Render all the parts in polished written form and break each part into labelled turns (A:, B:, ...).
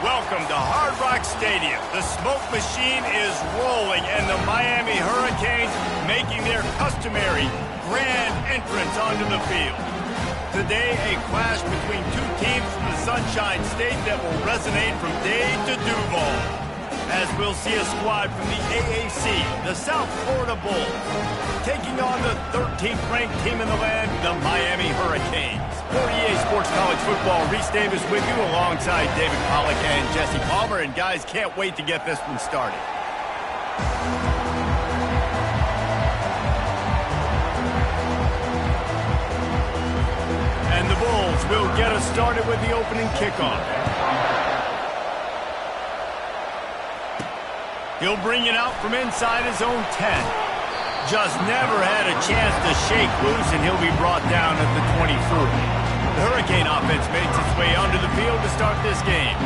A: Welcome to Hard Rock Stadium. The smoke machine is rolling, and the Miami Hurricanes making their customary grand entrance onto the field. Today, a clash between two teams from the Sunshine State that will resonate from Dade to Duval, as we'll see a squad from the AAC, the South Florida Bulls, taking on the 13th ranked team in the land, the Miami Hurricanes. For EA Sports College Football, Reese Davis with you alongside David Pollack and Jesse Palmer. And guys, can't wait to get this one started. And the Bulls will get us started with the opening kickoff. He'll bring it out from inside his own 10. Just never had a chance to shake loose, and he'll be brought down at the 24. The Hurricane offense makes its way onto the field to start this game.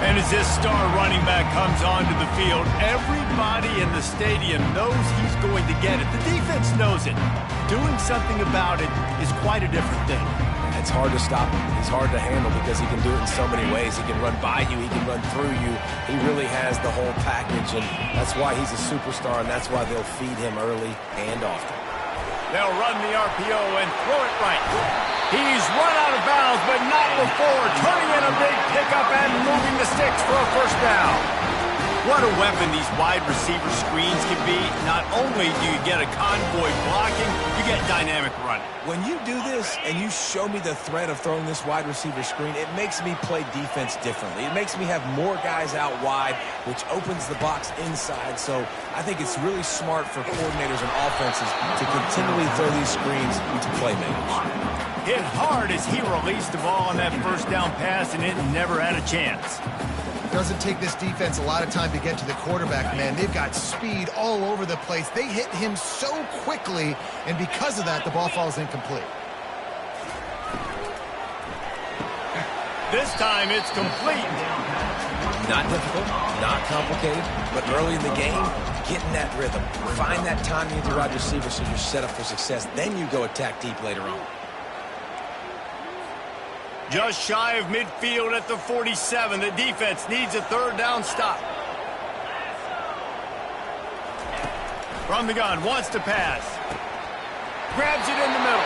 A: And as this star running back comes onto the field, everybody in the stadium knows he's going to get it. The defense knows it. Doing something about it is quite a different thing.
B: It's hard to stop him. He's hard to handle because he can do it in so many ways. He can run by you. He can run through you. He really has the whole package, and that's why he's a superstar, and that's why they'll feed him early and often.
A: They'll run the RPO and throw it right. He's run out of bounds, but not before turning in a big pickup and moving the sticks for a first down. What a weapon these wide receiver screens can be. Not only do you get a convoy blocking, you get dynamic running.
B: When you do this and you show me the threat of throwing this wide receiver screen, it makes me play defense differently. It makes me have more guys out wide, which opens the box inside. So I think it's really smart for coordinators and offenses to continually throw these screens to playmakers.
A: Hit hard as he released the ball on that first down pass, and it never had a chance.
C: Doesn't take this defense a lot of time to get to the quarterback, man. They've got speed all over the place. They hit him so quickly, and because of that, the ball falls incomplete.
A: This time it's complete.
B: Not difficult, not complicated, but early in the game, get in that rhythm. Find that timing with your wide receiver so you're set up for success. Then you go attack deep later on.
A: Just shy of midfield at the 47. The defense needs a third down stop. From the gun, wants to pass. Grabs it in the middle.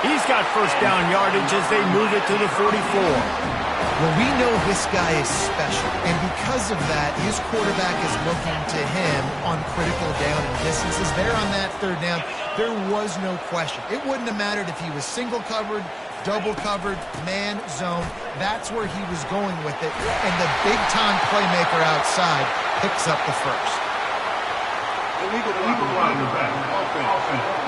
A: He's got first down yardage as they move it to the 44.
C: Well, we know this guy is special, and because of that, his quarterback is looking to him on critical down and distances. There on that third down, there was no question. It wouldn't have mattered if he was single covered, double covered, man, zone. That's where he was going with it, and the big-time playmaker outside picks up the first.
A: Illegal running back. Offense.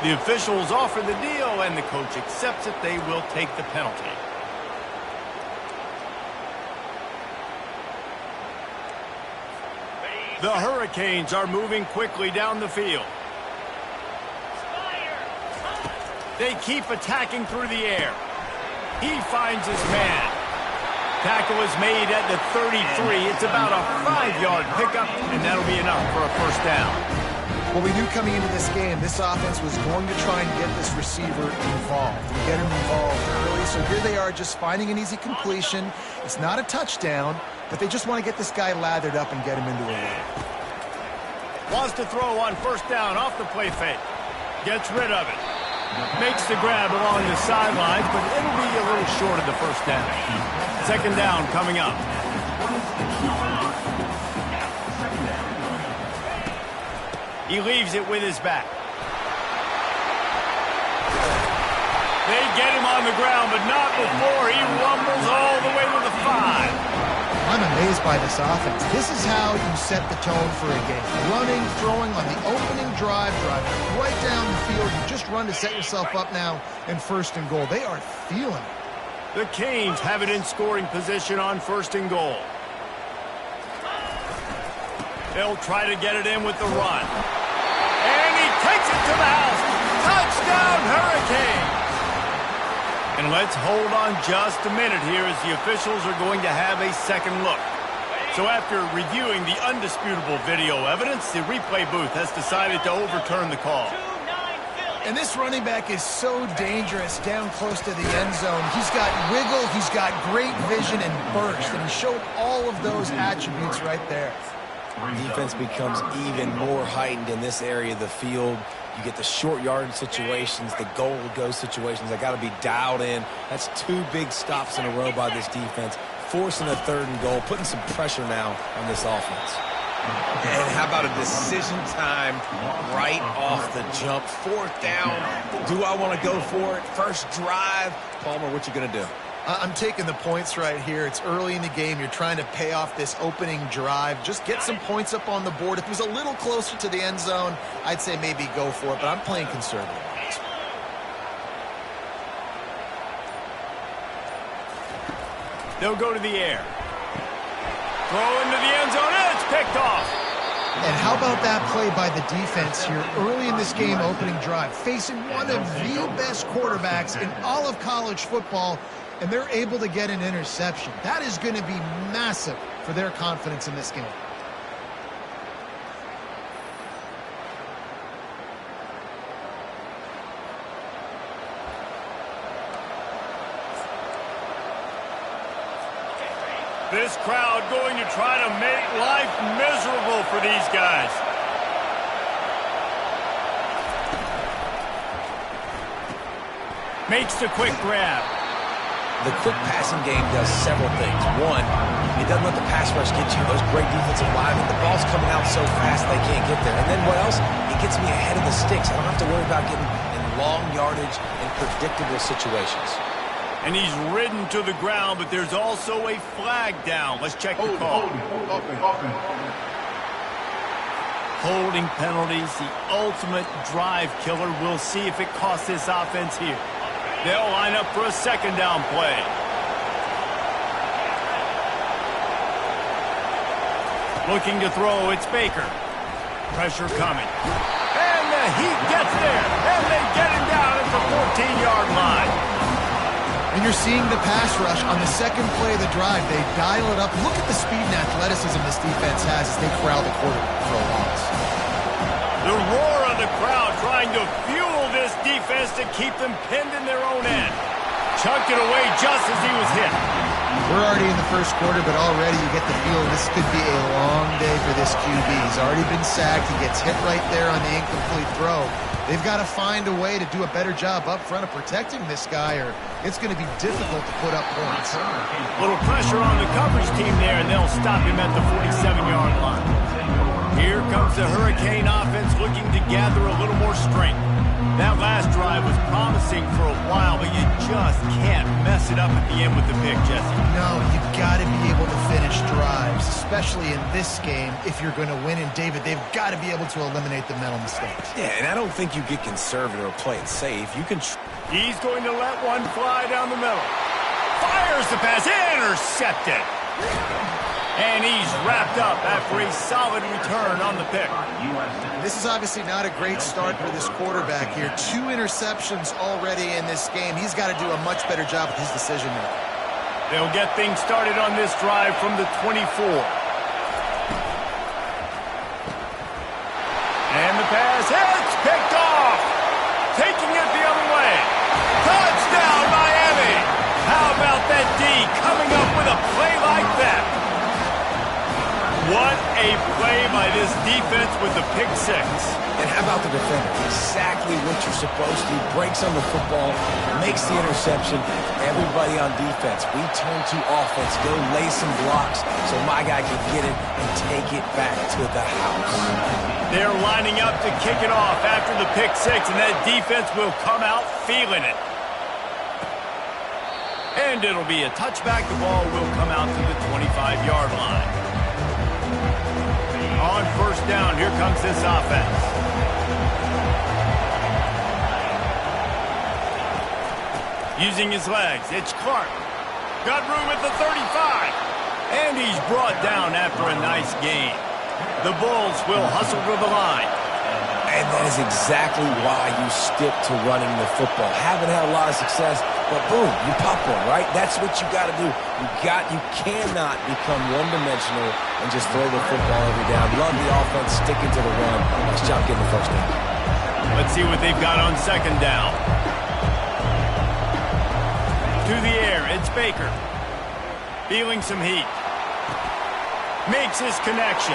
A: The officials offer the deal, and the coach accepts it. They will take the penalty. The Hurricanes are moving quickly down the field. They keep attacking through the air. He finds his man. Tackle is made at the 33. It's about a 5-yard pickup, and that'll be enough for a first down.
C: Well, we knew coming into this game, this offense was going to try and get this receiver involved and get him involved early. So here they are just finding an easy completion. It's not a touchdown, but they just want to get this guy lathered up and get him into a lead.
A: Wants to throw on first down off the play fake. Gets rid of it. Makes the grab along the sidelines, but it'll be a little short of the first down. Second down coming up. He leaves it with his back. They get him on the ground, but not before he rumbles all the way to the 5.
C: I'm amazed by this offense. This is how you set the tone for a game. Running, throwing on the opening drive, driving right down the field. You just run to set yourself up now in first and goal. They are feeling it.
A: The Canes have it in scoring position on first and goal. They'll try to get it in with the run. And he takes it to the house. Touchdown, Hurricane! And let's hold on just a minute here as the officials are going to have a second look. So after reviewing the undisputable video evidence, the replay booth has decided to overturn the call.
C: And this running back is so dangerous down close to the end zone. He's got wiggle, he's got great vision and burst, and he showed all of those attributes right there.
B: Defense becomes even more heightened in this area of the field. You get the short yardage situations, the goal-to-go situations. They got to be dialed in. That's 2 big stops in a row by this defense, forcing a 3rd and goal, putting some pressure now on this offense. And how about a decision time right off the jump? 4th down. Do I want to go for it? First drive. Palmer, what you going to do?
C: I'm taking the points right here. It's early in the game. You're trying to pay off this opening drive. Just get some points up on the board. If it was a little closer to the end zone, I'd say maybe go for it, but I'm playing conservative.
A: They'll go to the air. Throw into the end zone, and it's picked off.
C: And how about that play by the defense here early in this game opening drive, facing one of the best quarterbacks in all of college football, and they're able to get an interception. That is going to be massive for their confidence in this game.
A: This crowd going to try to make life miserable for these guys. Makes the quick grab.
B: The quick passing game does several things. One, it doesn't let the pass rush get you. Those great defensive linemen, the ball's coming out so fast they can't get there. And then what else? It gets me ahead of the sticks. I don't have to worry about getting in long yardage and predictable situations.
A: And he's ridden to the ground, but there's also a flag down. Let's check the call. Holding penalties, the ultimate drive killer. We'll see if it costs this offense here. They'll line up for a 2nd down play. Looking to throw, it's Baker. Pressure coming. And the Heat gets there, and they get him down at the 14-yard line.
C: And you're seeing the pass rush on the 2nd play of the drive. They dial it up. Look at the speed and athleticism this defense has as they corral the quarterback for a loss.
A: The roar of the crowd trying to fuel this defense to keep them pinned in their own end. Chucked it away just as he was hit.
C: We're already in the 1st quarter, but already you get the feeling this could be a long day for this QB. He's already been sacked. He gets hit right there on the incomplete throw. They've got to find a way to do a better job up front of protecting this guy, or it's going to be difficult to put up points.
A: Little pressure on the coverage team there, and they'll stop him at the 47-yard line. Here comes the Hurricane offense looking to gather a little more strength. That last drive was promising for a while, but you just can't mess it up at the end with the pick, Jesse.
C: No, you've got to be able to finish drives, especially in this game if you're going to win. And, David, they've got to be able to eliminate the mental mistakes.
B: Yeah, and I don't think you get conservative or play it safe. You can...
A: He's going to let one fly down the middle. Fires the pass, intercepted. And he's wrapped up after a solid return on the pick.
C: This is obviously not a great start for this quarterback here. 2 interceptions already in this game. He's got to do a much better job with his decision making.
A: They'll get things started on this drive from the 24. And the pass hits, picked off. Taking it the other way. Touchdown, Miami. How about that D coming up with a play like that? What a play by this defense with the pick 6.
B: And how about the defender? Exactly what you're supposed to. Breaks on the football, makes the interception. Everybody on defense, we turn to offense. Go lay some blocks so my guy can get it and take it back to the house.
A: They're lining up to kick it off after the pick 6, and that defense will come out feeling it. And it'll be a touchback. The ball will come out to the 25-yard line. On 1st down, here comes this offense. Using his legs, it's Clark. Got room at the 35. And he's brought down after a nice gain. The Bulls will hustle to the line.
B: And that is exactly why you stick to running the football. Haven't had a lot of success, but boom, you pop one, right? That's what you got to do. You cannot become one-dimensional and just throw the football every down. Love the offense, sticking to the run. Nice job getting the 1st down.
A: Let's see what they've got on second down. To the air, it's Baker. Feeling some heat. Makes his connection.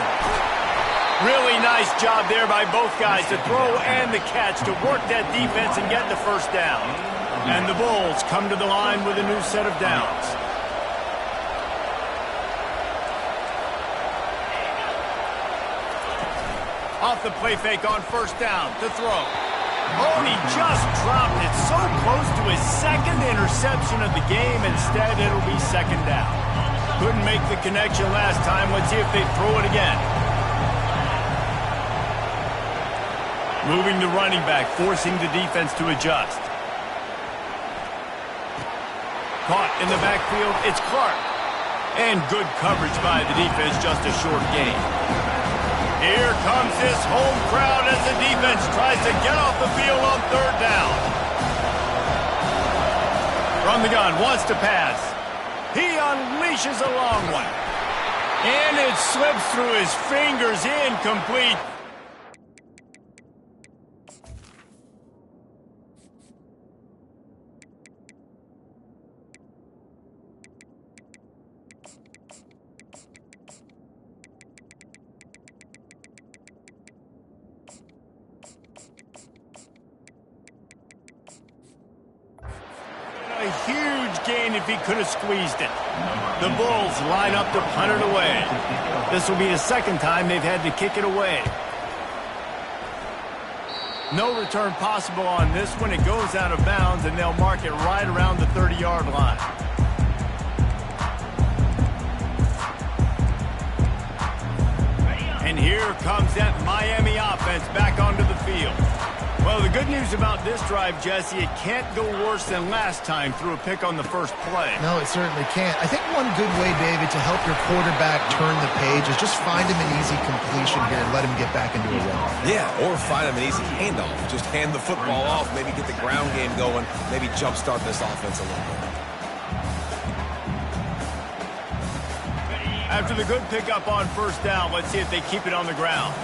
A: Really nice job there by both guys to throw and the catch to work that defense and get the first down. And the Bulls come to the line with a new set of downs. Off the play fake on first down to throw. Oh, he just dropped it so close to his second interception of the game. Instead, it'll be second down. Couldn't make the connection last time. Let's see if they throw it again. Moving the running back, forcing the defense to adjust. Caught in the backfield, it's Clark. And good coverage by the defense, just a short gain. Here comes this home crowd as the defense tries to get off the field on third down. From the gun, wants to pass. He unleashes a long one. And it slips through his fingers, incomplete. A huge gain if he could have squeezed it. The Bulls line up to punt it away. This will be the second time they've had to kick it away. No return possible on this one. It goes out of bounds, and they'll mark it right around the 30-yard line. And here comes that Miami offense back onto the field. Well, the good news about this drive, Jesse, it can't go worse than last time through a pick on the first play.
C: No, it certainly can't. I think one good way, David, to help your quarterback turn the page is just find him an easy completion here and let him get back into a rhythm.
B: Yeah, or find him an easy handoff. Just hand the football off, maybe get the ground game going, maybe jumpstart this offense a little bit.
A: After the good pickup on first down, let's see if they keep it on the ground.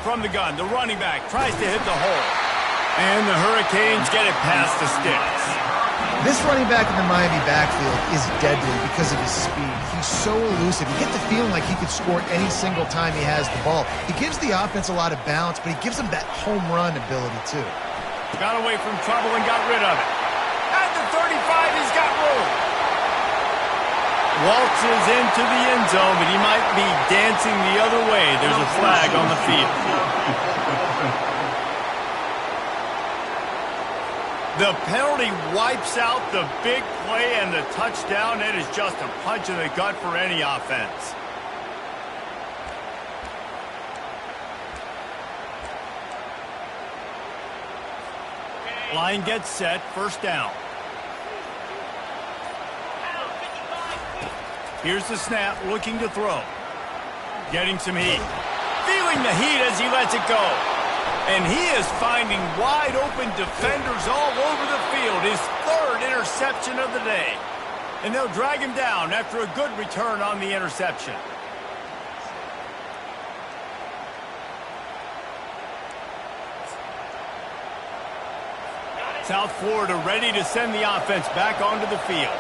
A: From the gun, the running back tries to hit the hole. And the Hurricanes get it past the sticks.
C: This running back in the Miami backfield is deadly because of his speed. He's so elusive. You get the feeling like he could score any single time he has the ball. He gives the offense a lot of balance, but he gives them that home run ability too.
A: Got away from trouble and got rid of it. At the 35, he's got room. Waltzes into the end zone, but he might be dancing the other way. There's a flag on the field. The penalty wipes out the big play and the touchdown. It is just a punch in the gut for any offense. Line gets set, first down. Here's the snap, looking to throw. Getting some heat. Feeling the heat as he lets it go. And he is finding wide open defenders all over the field. His third interception of the day. And they'll drag him down after a good return on the interception. South Florida ready to send the offense back onto the field.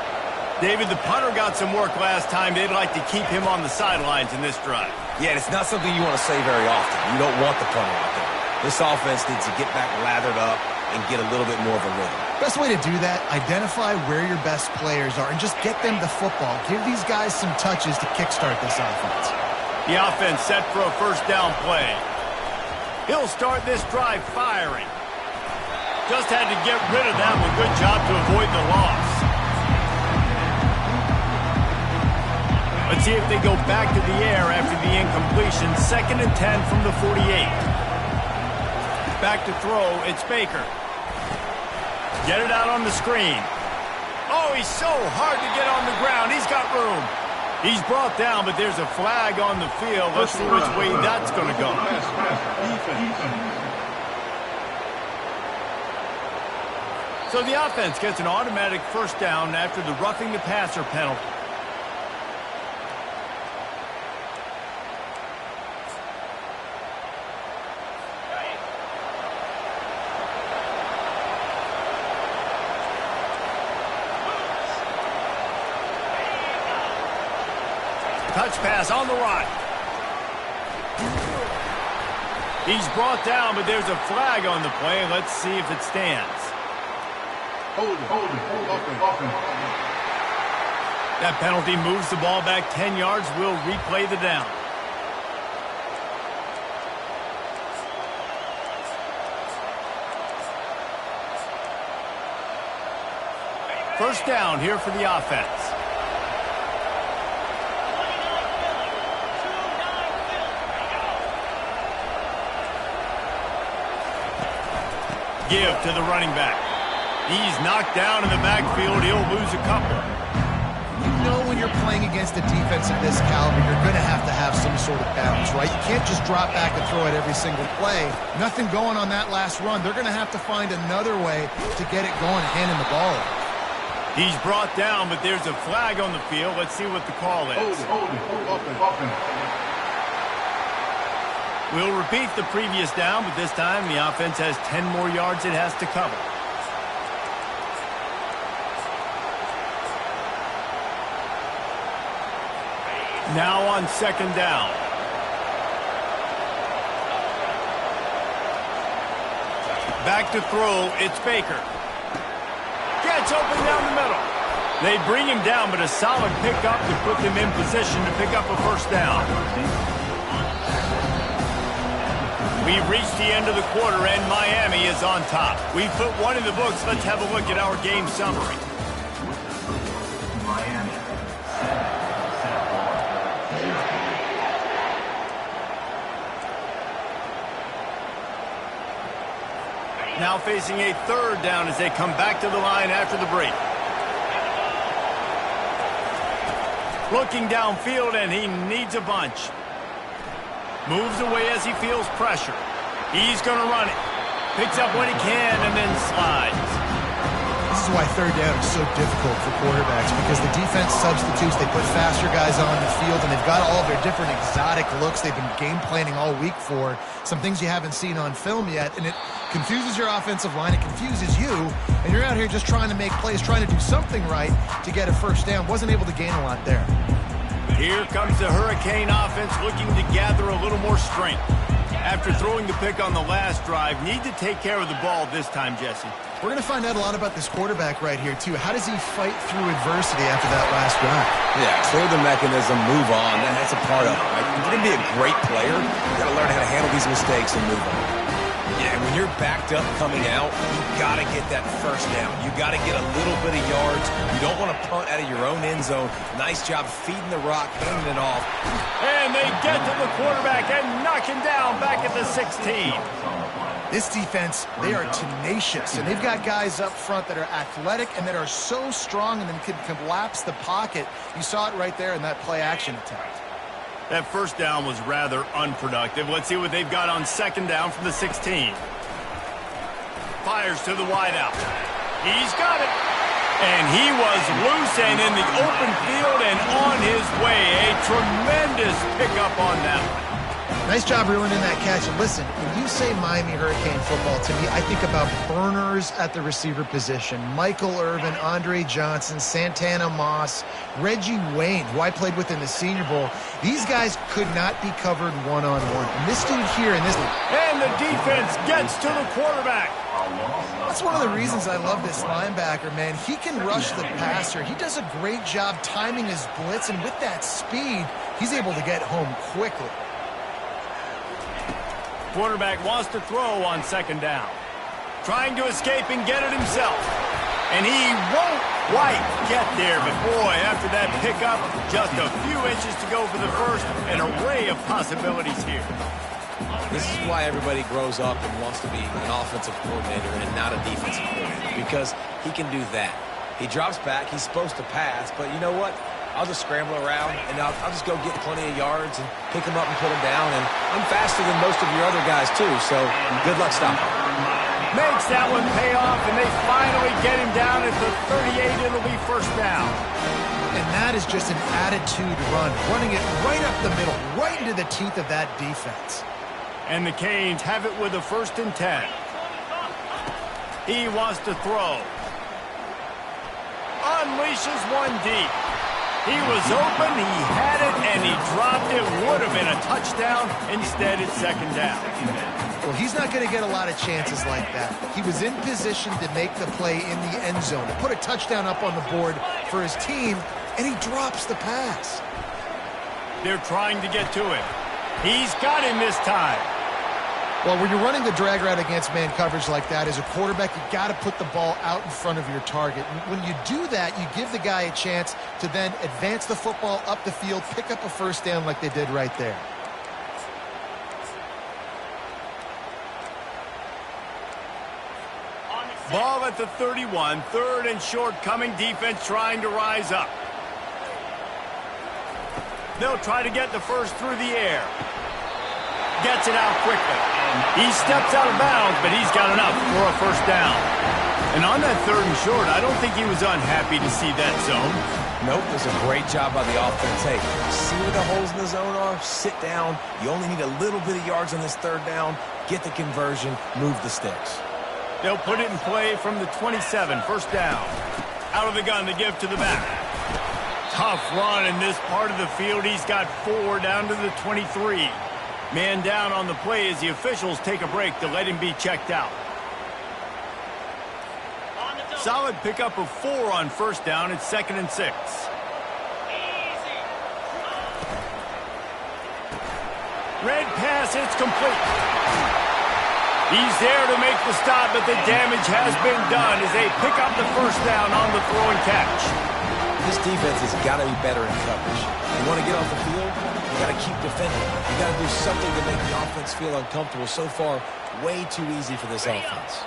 A: David, the punter got some work last time. They'd like to keep him on the sidelines in this drive.
B: Yeah, and it's not something you want to say very often. You don't want the punter out there. This offense needs to get back lathered up and get a little bit more of a rhythm.
C: Best way to do that, identify where your best players are and just get them the football. Give these guys some touches to kickstart this offense.
A: The offense set for a first down play. He'll start this drive firing. Just had to get rid of that one. Good job to avoid the loss. Let's see if they go back to the air after the incompletion. 2nd and 10 from the 48. Back to throw, it's Baker. Get it out on the screen. Oh, he's so hard to get on the ground. He's got room. He's brought down, but there's a flag on the field. Let's see which way that's going to go. So the offense gets an automatic first down after the roughing the passer penalty. touch pass on the run. He's brought down, but there's a flag on the play. Let's see if it stands.
D: Hold it.
A: That penalty moves the ball back 10 yards. We'll replay the down. First down here for the offense. Give to the running back. He's knocked down in the backfield. He'll lose a couple.
C: You know when you're playing against a defense of this caliber, you're going to have some sort of balance, right? You can't just drop back and throw it every single play. Nothing going on that last run. They're going to have to find another way to get it going, handing the ball off.
A: He's brought down, but there's a flag on the field. Let's see what the call is.
D: Hold it.
A: We'll repeat the previous down, but this time the offense has 10 more yards it has to cover. Now on second down. Back to throw, it's Baker. Gets open down the middle. They bring him down, but a solid pickup to put them in position to pick up a first down. We've reached the end of the quarter, and Miami is on top. We've put one in the books. Let's have a look at our game summary.
D: Miami.
A: Now facing a third down as they come back to the line after the break. Looking downfield, and he needs a bunch. Moves away as he feels pressure. He's going to run it. Picks up what he can and then slides.
C: This is why third down is so difficult for quarterbacks, because the defense substitutes. They put faster guys on the field, and they've got all of their different exotic looks they've been game planning all week for. Some things you haven't seen on film yet, and it confuses your offensive line. It confuses you, and you're out here just trying to make plays, trying to do something right to get a first down. Wasn't able to gain a lot there.
A: Here comes the Hurricane offense looking to gather a little more strength. After throwing the pick on the last drive, need to take care of the ball this time, Jesse.
C: We're going to find out a lot about this quarterback right here, too. How does he fight through adversity after that last drive?
B: Yeah, clear the mechanism, move on. That's a part of it. Right? If you're going to be a great player, you got to learn how to handle these mistakes and move on. Yeah, when you're backed up coming out, you got to get that first down. You got to get a little bit of yards. You don't want to punt out of your own end zone. Nice job feeding the rock, handing it off.
A: And they get to the quarterback and knock him down back at the 16.
C: This defense, they are tenacious, and they've got guys up front that are athletic and that are so strong and then can collapse the pocket. You saw it right there in that play-action attempt.
A: That first down was rather unproductive. Let's see what they've got on second down from the 16. Fires to the wideout. He's got it. And he was loose and in the open field and on his way. A tremendous pickup on that one.
C: Nice job reeling in that catch. And listen, when you say Miami Hurricane football, to me, I think about burners at the receiver position. Michael Irvin, Andre Johnson, Santana Moss, Reggie Wayne, who I played with in the Senior Bowl. These guys could not be covered one-on-one. And this dude here in this...
A: And the defense gets to the quarterback.
C: That's one of the reasons I love this linebacker, man. He can rush the passer. He does a great job timing his blitz, and with that speed, he's able to get home quickly.
A: Quarterback wants to throw on second down. Trying to escape and get it himself. And he won't quite get there. But boy, after that pickup, just a few inches to go for the first. An array of possibilities here.
B: This is why everybody grows up and wants to be an offensive coordinator and not a defensive coordinator, because he can do that. He drops back. He's supposed to pass, but you know what? I'll just scramble around, and I'll just go get plenty of yards and pick him up and put him down. And I'm faster than most of your other guys, too, so good luck stopping him.
A: Makes that one pay off, and they finally get him down at the 38. It'll be first down.
C: And that is just an attitude run, running it right up the middle, right into the teeth of that defense.
A: And the Canes have it with a 1st and 10. He wants to throw. Unleashes one deep. He was open, he had it, and he dropped it. Would have been a touchdown. Instead, it's second down.
C: Well, he's not going to get a lot of chances like that. He was in position to make the play in the end zone, to put a touchdown up on the board for his team, and he drops the pass.
A: They're trying to get to him. He's got him this time.
C: Well, when you're running the drag route against man coverage like that, as a quarterback, you got to put the ball out in front of your target. And when you do that, you give the guy a chance to then advance the football up the field, pick up a first down like they did right there.
A: Ball at the 31, third and short coming. Defense trying to rise up. They'll try to get the first through the air. Gets it out quickly. He steps out of bounds, but he's got enough for a first down. And on that third and short, I don't think he was unhappy to see that zone.
B: Nope, it was a great job by the offense. Hey, see where the holes in the zone are? Sit down. You only need a little bit of yards on this third down. Get the conversion. Move the sticks.
A: They'll put it in play from the 27, first down. Out of the gun, they give to the back. Tough run in this part of the field. He's got 4 down to the 23. Man down on the play as the officials take a break to let him be checked out. Solid pickup of 4 on first down. It's 2nd and 6. Red pass, it's complete. He's there to make the stop, but the damage has been done as they pick up the first down on the throw and catch.
B: This defense has got to be better in coverage. You want to get off the field, you got to keep defending. You got to do something to make the offense feel uncomfortable. So far, way too easy for this offense.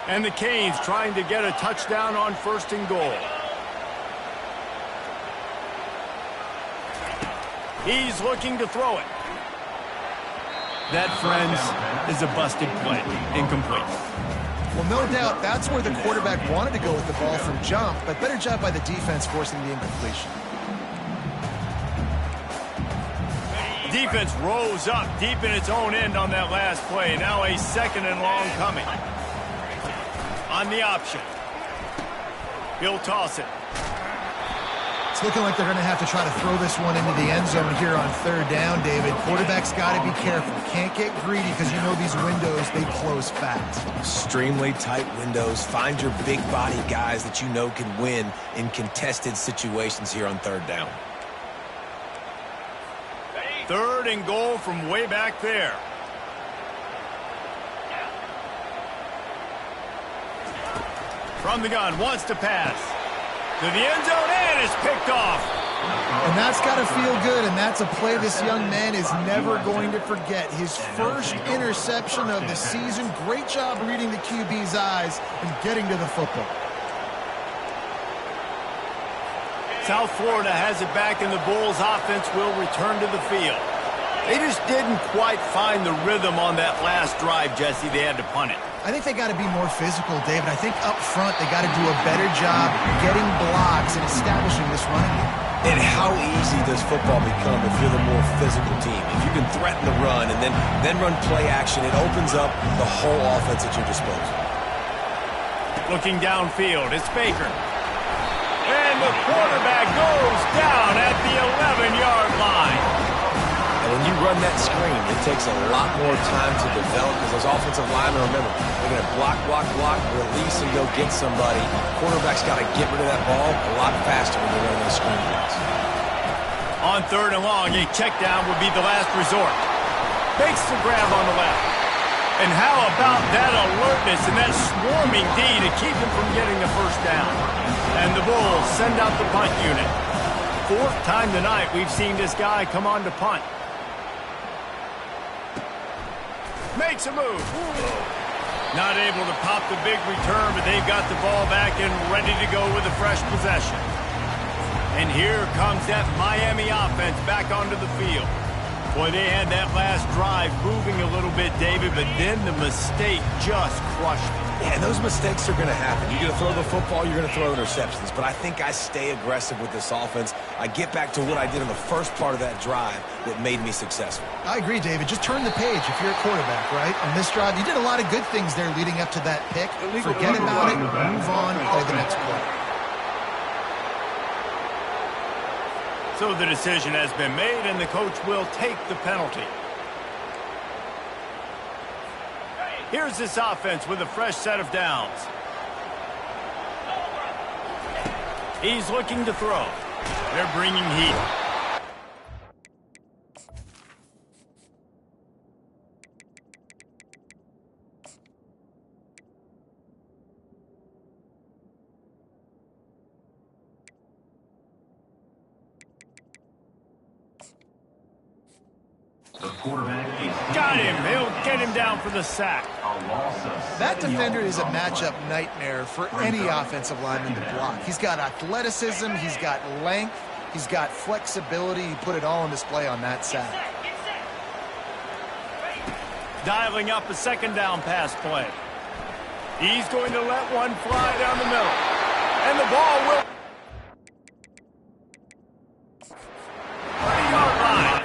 A: And the Canes trying to get a touchdown on first and goal. He's looking to throw it. That, friends, is a busted play. Incomplete.
C: Well, no doubt that's where the quarterback wanted to go with the ball from jump, but better job by the defense forcing the incompletion.
A: Defense rose up deep in its own end on that last play. Now a 2nd and long coming. On the option. He'll toss it.
C: It's looking like they're going to have to try to throw this one into the end zone here on third down, David. Quarterback's got to be careful. Can't get greedy because you know these windows, they close fast. Extremely
B: tight windows. Find your big body guys that you know can win in contested situations here on third down.
A: 3rd and goal from way back there. From the gun, wants to pass. To the end zone, and is picked off.
C: And that's got to feel good, and that's a play this young man is never going to forget. His first interception of the season. Great job reading the QB's eyes and getting to the football.
A: South Florida has it back, and the Bulls offense will return to the field. They just didn't quite find the rhythm on that last drive, Jesse. They had to punt it.
C: I think they got to be more physical, David. I think up front they got to do a better job getting blocks and establishing this running game.
B: And how easy does football become if you're the more physical team? If you can threaten the run and then run play action, it opens up the whole offense at your disposal.
A: Looking downfield, it's Baker. And the quarterback goes down at the 11-yard line.
B: And when you run that screen, it takes a lot more time to develop because those offensive linemen, remember, they're going to block, release, and go get somebody. Quarterback's got to get rid of that ball a lot faster when they're running those screen plays.
A: On 3rd and long, a check down would be the last resort. Makes the grab on the left. And how about that alertness and that swarming D to keep him from getting the first down? And the Bulls send out the punt unit. 4th time tonight we've seen this guy come on to punt. Makes a move. Not able to pop the big return, but they've got the ball back and ready to go with a fresh possession. And here comes that Miami offense back onto the field. Boy, they had that last drive moving a little bit, David, but then the mistake just crushed it.
B: Yeah, and those mistakes are going to happen. You're going to throw the football, you're going to throw interceptions. But I think I stay aggressive with this offense. I get back to what I did in the first part of that drive that made me successful.
C: I agree, David. Just turn the page if you're a quarterback, right? On this drive, you did a lot of good things there leading up to that pick. Forget about it, move on, play the next play.
A: So the decision has been made, and the coach will take the penalty. Here's this offense with a fresh set of downs. He's looking to throw. They're bringing heat. Got him. He'll get him down for the sack.
C: That defender is a matchup nightmare for any offensive lineman to block. He's got athleticism, he's got length, he's got flexibility. He put it all on display on that sack.
A: Dialing up a second down pass play. He's going to let one fly down the middle. And the ball will... 30-yard line.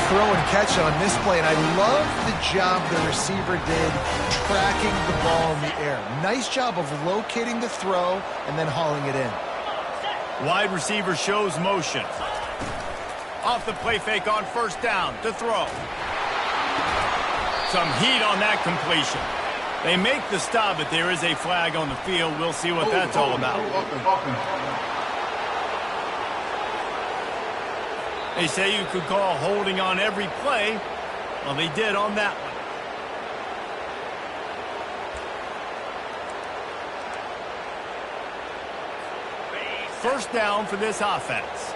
C: Throw and catch on this play, and I love the job the receiver did tracking the ball in the air. Nice job of locating the throw and then hauling it in.
A: Wide receiver shows motion. Off the play fake on first down to throw. Some heat on that completion. They make the stop, but there is a flag on the field. We'll see what that's all about. They say you could call holding on every play. Well, they did on that one. First down for this offense.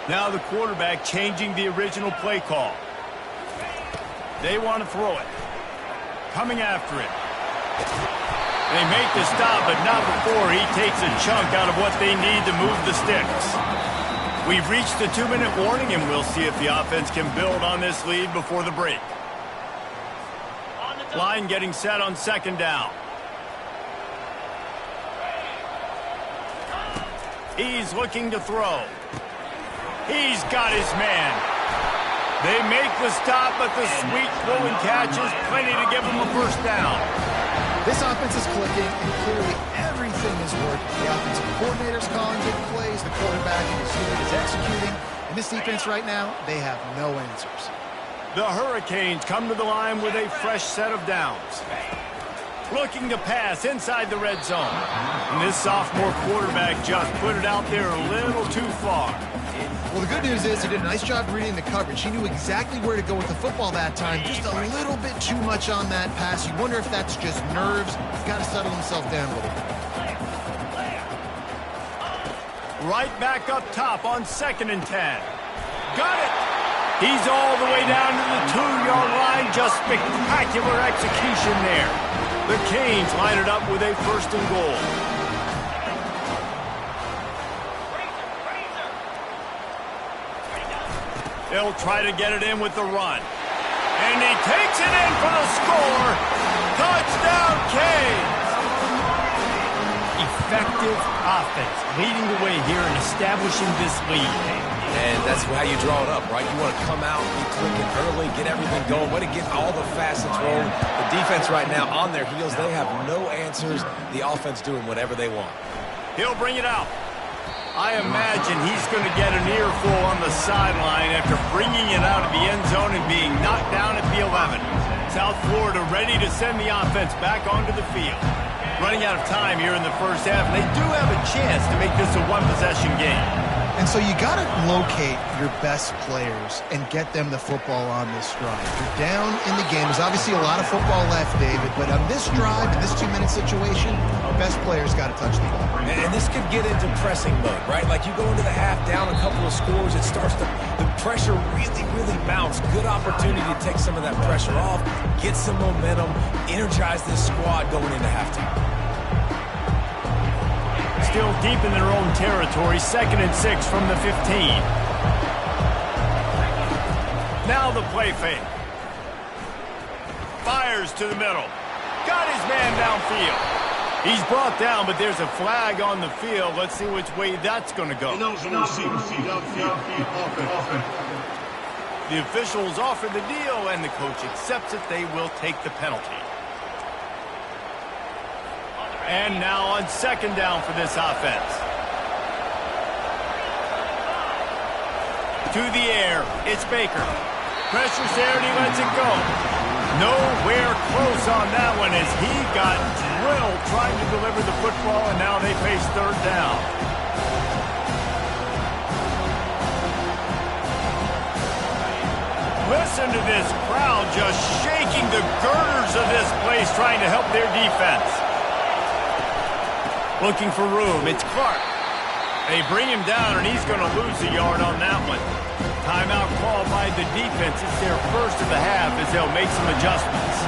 A: Now the quarterback changing the original play call. They want to throw it. Coming after it. They make the stop, but not before he takes a chunk out of what they need to move the sticks. We've reached the 2-minute warning, and we'll see if the offense can build on this lead before the break. Line getting set on second down. He's looking to throw. He's got his man. They make the stop, but the sweet throwing catch is plenty to give him a first down.
C: This offense is clicking, and clearly everything is working. The offensive coordinator's calling big plays, the quarterback and his unit is executing, and this defense right now, they have no answers.
A: The Hurricanes come to the line with a fresh set of downs. Looking to pass inside the red zone. And this sophomore quarterback just put it out there a little too far.
C: Well, the good news is he did a nice job reading the coverage. He knew exactly where to go with the football that time. Just a little bit too much on that pass. You wonder if that's just nerves. He's got to settle himself down a little bit.
A: Right back up top on 2nd and 10. Got it! He's all the way down to the 2-yard line. Just spectacular execution there. The Canes line it up with a 1st and goal. They'll try to get it in with the run. And he takes it in for the score. Touchdown, Canes! Effective offense, leading the way here and establishing this lead.
B: And that's how you draw it up, right? You want to come out, be clicking early, get everything going, want to get all the facets rolling. The defense right now on their heels, they have no answers. The offense doing whatever they want.
A: He'll bring it out. I imagine he's going to get an earful on the sideline after bringing it out of the end zone and being knocked down at the 11. South Florida ready to send the offense back onto the field. Running out of time here in the first half, and they do have a chance to make this a one-possession game.
C: And so you got to locate your best players and get them the football on this drive. You're down in the game. There's obviously a lot of football left, David, but on this drive, in this 2-minute situation, our best players got to touch the ball.
B: And this could get into pressing mode, right? Like you go into the half down a couple of scores, it starts to, the pressure really mounts. Good opportunity to take some of that pressure off, get some momentum, energize this squad going into halftime.
A: Still deep in their own territory, 2nd and 6 from the 15. Now the play fake. Fires to the middle. Got his man downfield. He's brought down, but there's a flag on the field. Let's see which way that's going to go. The officials offer the deal, and the coach accepts it. They will take the penalty. And now on second down for this offense. To the air, it's Baker. Pressure's there, and he lets it go. Nowhere close on that one as he got drilled trying to deliver the football, and now they face third down. Listen to this crowd just shaking the girders of this place trying to help their defense. Looking for room, it's Clark. They bring him down, and he's going to lose a yard on that one. Timeout called by the defense. It's their first of the half as they'll make some adjustments.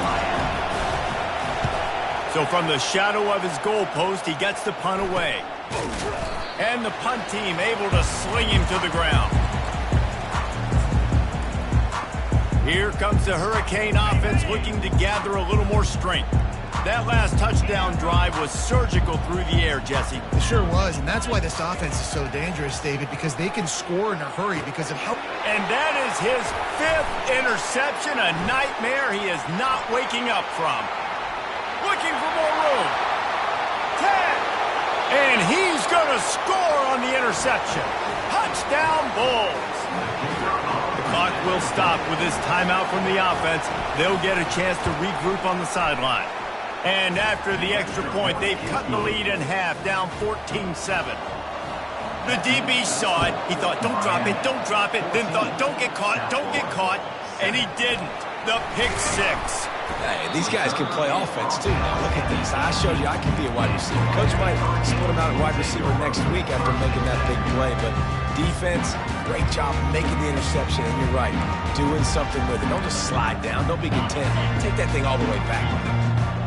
A: So from the shadow of his goalpost, he gets the punt away. And the punt team able to sling him to the ground. Here comes the Hurricane offense looking to gather a little more strength. That last touchdown drive was surgical through the air, Jesse.
C: It sure was, and that's why this offense is so dangerous, David, because they can score in a hurry because of how...
A: And that is his 5th interception, a nightmare he is not waking up from. Looking for more room. 10. And he's going to score on the interception. Touchdown, Bulls. The clock will stop with this timeout from the offense. They'll get a chance to regroup on the sideline. And after the extra point, they've cut the lead in half, down 14-7. The DB saw it. He thought, don't drop it, don't drop it. Then thought, don't get caught, don't get caught. And he didn't. The pick six.
B: Hey, these guys can play offense, too. Now, look at these. I showed you I can be a wide receiver. Coach might split him out at wide receiver next week after making that big play. But defense, great job making the interception. And you're right, doing something with it. Don't just slide down. Don't be content. Take that thing all the way back.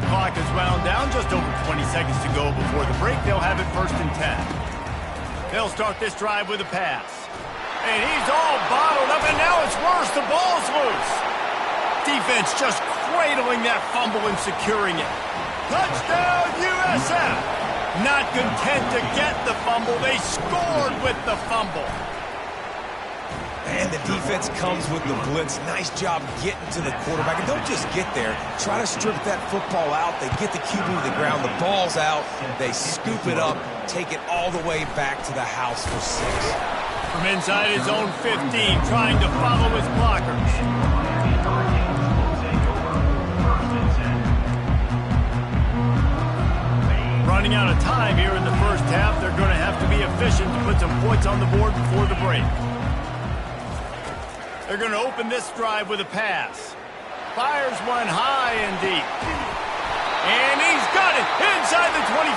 A: Clock is wound down, just over 20 seconds to go before the break. They'll have it first and 10. They'll start this drive with a pass. And he's all bottled up, and now it's worse. The ball's loose. Defense just cradling that fumble and securing it. Touchdown, USF. Not content to get the fumble, they scored with the fumble.
B: And the defense comes with the blitz. Nice job getting to the quarterback. And don't just get there. Try to strip that football out. They get the QB to the ground. The ball's out. They scoop it up, take it all the way back to the house for 6.
A: From inside his own 15, trying to follow his blockers. Running out of time here in the first half. They're going to have to be efficient to put some points on the board before the break. They're going to open this drive with a pass. Fires one high and deep. And he's got it inside the 25.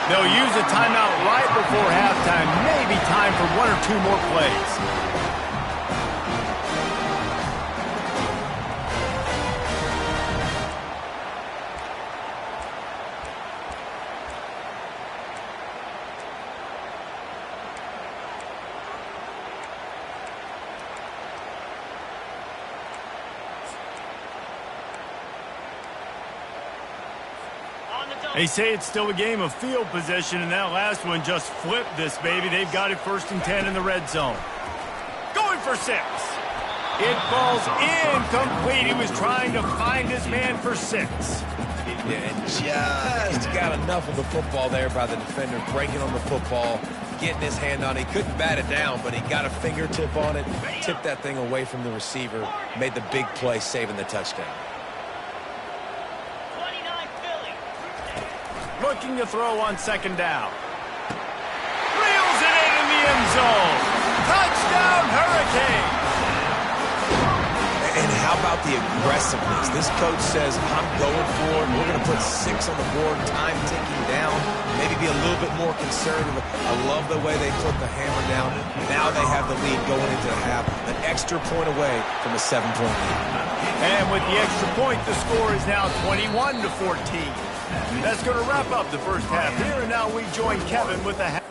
A: They'll use a timeout right before halftime. Maybe time for 1 or 2 more plays. They say it's still a game of field position, and that last one just flipped this baby. They've got it first and 10 in the red zone. Going for 6. It falls incomplete. He was trying to find his man for 6.
B: Yeah, just got enough of the football there by the defender, breaking on the football, getting his hand on it. He couldn't bat it down, but he got a fingertip on it, tipped that thing away from the receiver, made the big play, saving the touchdown.
A: Looking to throw on second down. Reels it in the end zone. Touchdown, Hurricane.
B: And how about the aggressiveness? This coach says, I'm going for it. We're going to put 6 on the board, time ticking down, maybe be a little bit more conservative. I love the way they put the hammer down. Now they have the lead going into the half, an extra point away from a 7-point lead.
A: And with the extra point, the score is now 21-14. That's going to wrap up the first half here, and now we join Kevin with the half.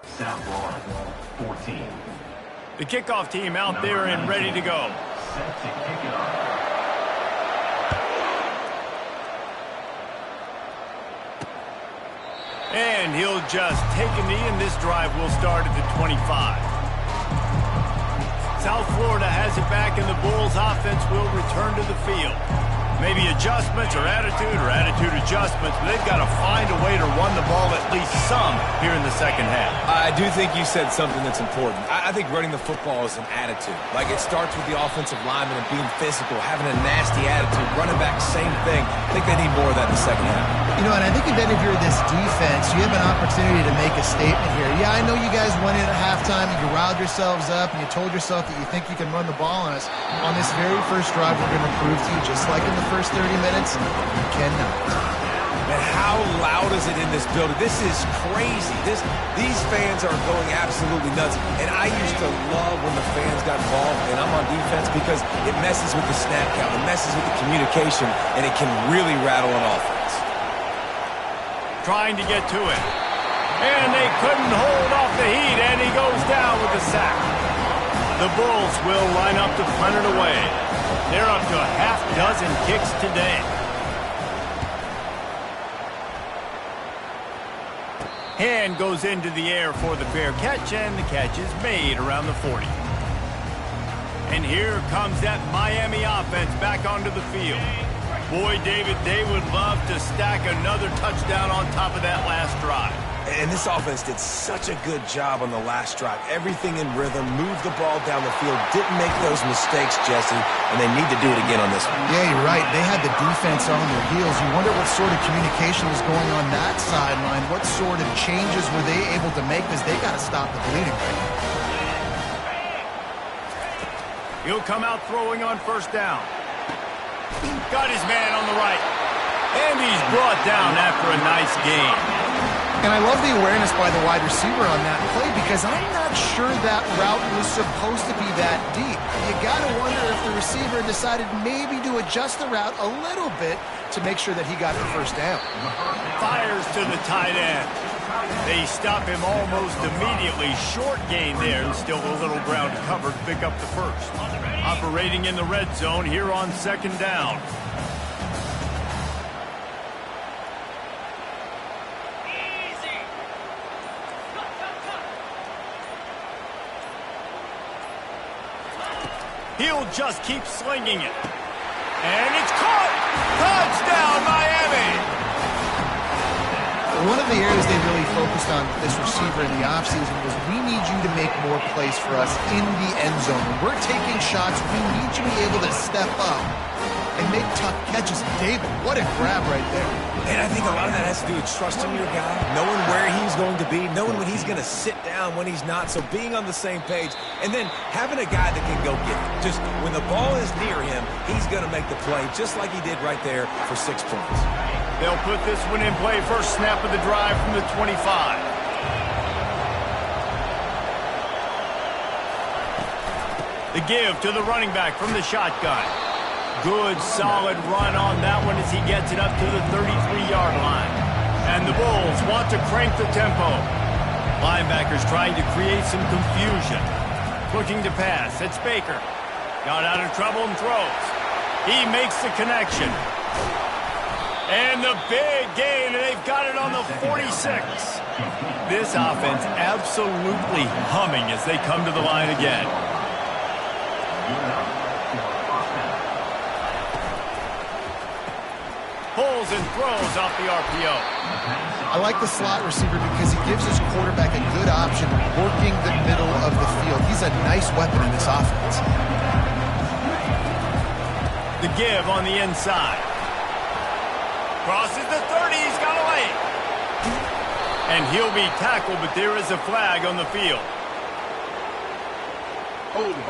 E: Snap line, 14.
A: The kickoff team out there and ready to go.
E: Set to kick it off.
A: And he'll just take a knee, and this drive will start at the 25. South Florida has it back, and the Bulls offense will return to the field. Maybe adjustments or attitude adjustments, but they've got to find a way to run the ball at least some here in the second half.
B: I do think you said something that's important. I think running the football is an attitude. Like, it starts with the offensive lineman and being physical, having a nasty attitude. Running back, same thing. I think they need more of that in the second half.
C: You know, and I think if you're this defense, you have an opportunity to make a statement here. Yeah, I know you guys went in at halftime and you riled yourselves up and you told yourself that you think you can run the ball on us. On this very first drive, we're going to prove to you, just like in the first 30 minutes, you cannot.
B: Man, how loud is it in this building? This is crazy. These fans are going absolutely nuts. And I used to love when the fans got involved, and I'm on defense, because it messes with the snap count, it messes with the communication, and it can really rattle an offense.
A: Trying to get to it. And they couldn't hold off the heat, and he goes down with a sack. The Bulls will line up to punt it away. They're up to a half dozen kicks today. Hand goes into the air for the fair catch, and the catch is made around the 40. And here comes that Miami offense back onto the field. Boy, David, they would love to stack another touchdown on top of that last drive.
B: And this offense did such a good job on the last drive. Everything in rhythm, moved the ball down the field, didn't make those mistakes, Jesse, and they need to do it again on this one.
C: Yeah, you're right. They had the defense on their heels. You wonder what sort of communication was going on that sideline. What sort of changes were they able to make, because they got to stop the bleeding right now.
A: He'll come out throwing on first down. Got his man on the right. And he's brought down after a nice gain.
C: And I love the awareness by the wide receiver on that play, because I'm not sure that route was supposed to be that deep. You got to wonder if the receiver decided maybe to adjust the route a little bit to make sure that he got the first down.
A: Fires to the tight end. They stop him almost immediately. Short gain there, and still a little ground to cover to pick up the first. Operating in the red zone here on second down. He'll just keep slinging it. And it's caught! Touchdown, Miami!
C: One of the areas they really focused on with this receiver in the offseason was, we need you to make more plays for us in the end zone. When we're taking shots, we need you to be able to step up and make tough catches. David, what a grab right there.
B: And I think a lot of that has to do with trusting your guy, knowing where he's going to be, knowing when he's going to sit down, when he's not, so being on the same page, and then having a guy that can go get it. Just when the ball is near him, he's going to make the play, just like he did right there for 6 points.
A: They'll put this one in play. First snap of the drive from the 25. The give to the running back from the shotgun. Good, solid run on that one as he gets it up to the 33-yard line. And the Bulls want to crank the tempo. Linebackers trying to create some confusion. Looking to pass. It's Baker. Got out of trouble and throws. He makes the connection. And the big gain, and they've got it on the 46. This offense absolutely humming as they come to the line again. Pulls and throws off the RPO.
C: I like the slot receiver because he gives his quarterback a good option working the middle of the field. He's a nice weapon in this offense.
A: The give on the inside. Crosses the 30, he's got a lane. And he'll be tackled, but there is a flag on the field.
D: Open.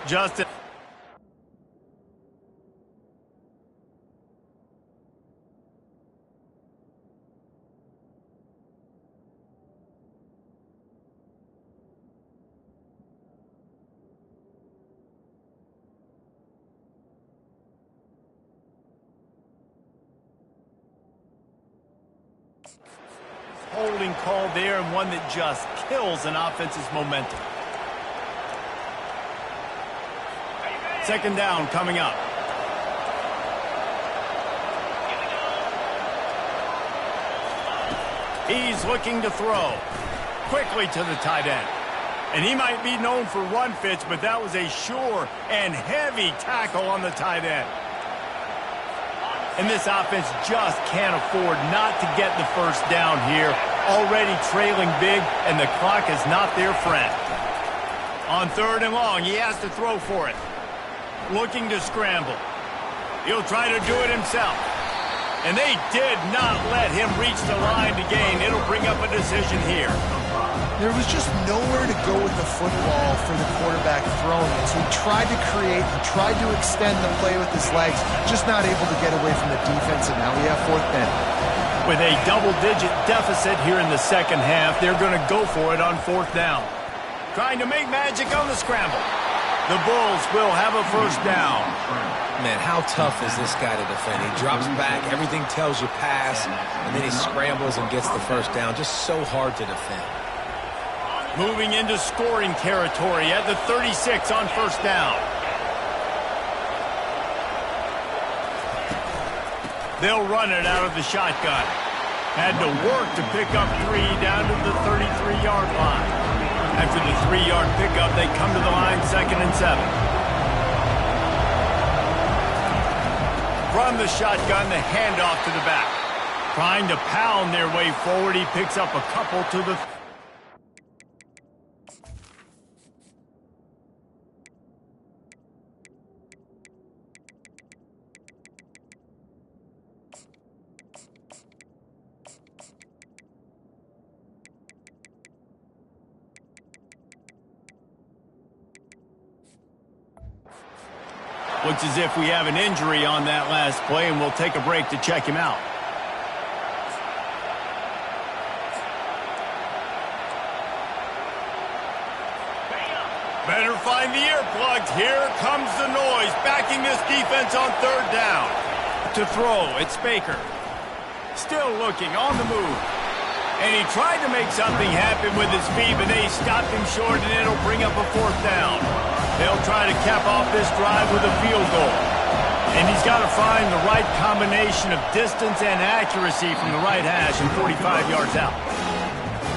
A: Justin. holding call there, and one that just kills an offense's momentum. Second down coming up. He's looking to throw. Quickly to the tight end. And he might be known for run fits, but that was a sure and heavy tackle on the tight end. And this offense just can't afford not to get the first down here. Already trailing big, and the clock is not their friend. On third and long, he has to throw for it. Looking to scramble. He'll try to do it himself. And they did not let him reach the line to gain. It'll bring up a decision here.
C: There was just nowhere to go with the football for the quarterback throwing it. So he tried to create, he tried to extend the play with his legs, just not able to get away from the defense, and now we have fourth down.
A: With a double-digit deficit here in the second half, they're going to go for it on fourth down. Trying to make magic on the scramble. The Bulls will have a first down.
B: Man, how tough is this guy to defend? He drops back, everything tells you pass, and then he scrambles and gets the first down. Just so hard to defend.
A: Moving into scoring territory at the 36 on first down. They'll run it out of the shotgun. Had to work to pick up 3 down to the 33-yard line. After the 3-yard pickup, they come to the line, 2nd and 7. From the shotgun, the handoff to the back. Trying to pound their way forward, he picks up a couple to the... Looks as if we have an injury on that last play, and we'll take a break to check him out. Better find the earplugs. Here comes the noise, backing this defense on third down. To throw, it's Baker. Still looking, on the move. And he tried to make something happen with his feet, but they stopped him short, and it'll bring up a fourth down. They'll try to cap off this drive with a field goal. And he's got to find the right combination of distance and accuracy from the right hash and 45 yards out.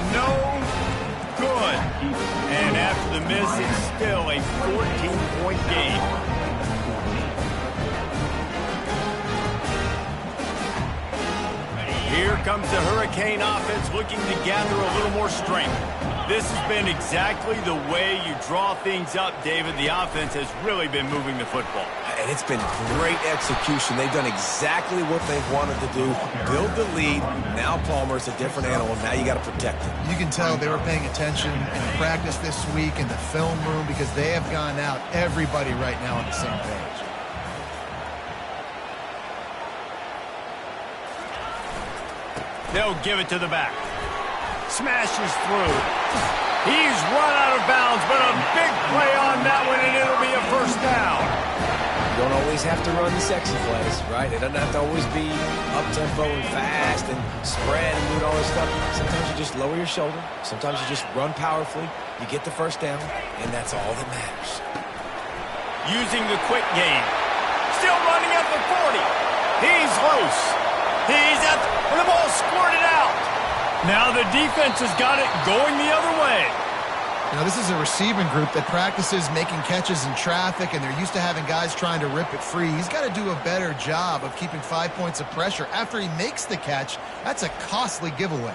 A: No good. And after the miss, it's still a 14-point game. Here comes the Hurricane offense looking to gather a little more strength. This has been exactly the way you draw things up, David. The offense has really been moving the football.
B: And it's been great execution. They've done exactly what they've wanted to do. Build the lead. Now Palmer's a different animal. Now you got to protect him.
C: You can tell they were paying attention in practice this week in the film room because they have gone out, everybody right now on the same page.
A: They'll give it to the back. Smashes through. He's run out of bounds, but a big play on that one, and it'll be a first down.
B: You don't always have to run the sexy plays, right? It doesn't have to always be up-tempo and fast and spread and doing all this stuff. Sometimes you just lower your shoulder. Sometimes you just run powerfully. You get the first down, and that's all that matters.
A: Using the quick game. Still running at the 40. He's loose. He's at and the ball squirted out. Now the defense has got it going the other way.
C: Now this is a receiving group that practices making catches in traffic, and they're used to having guys trying to rip it free. He's got to do a better job of keeping 5 points of pressure after he makes the catch. That's a costly giveaway.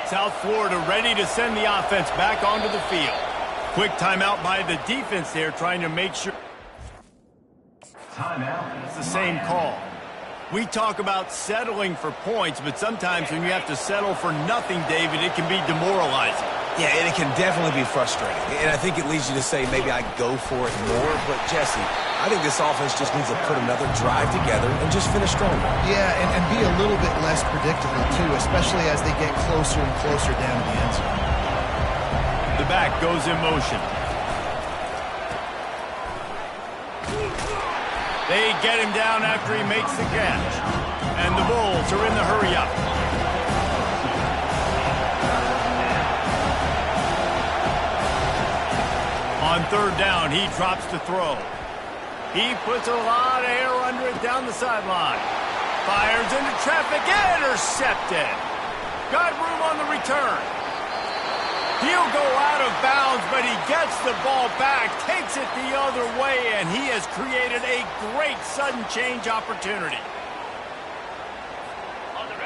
A: South Florida ready to send the offense back onto the field. Quick timeout by the defense there, trying to make sure.
E: Timeout.
A: It's the same call. We talk about settling for points, but sometimes when you have to settle for nothing, David, it can be demoralizing.
B: Yeah, and it can definitely be frustrating. And I think it leads you to say maybe I go for it more. But, Jesse, I think this offense just needs to put another drive together and just finish strong.
C: Yeah, and be a little bit less predictable, too, especially as they get closer and closer down to the end zone.
A: The back goes in motion. They get him down after he makes the catch. And the Bulls are in the hurry-up. On third down, he drops to throw. He puts a lot of air under it down the sideline. Fires into traffic, intercepted. Got room on the return. He'll go out of bounds, but he gets the ball back, takes it the other way, and he has created a great sudden change opportunity.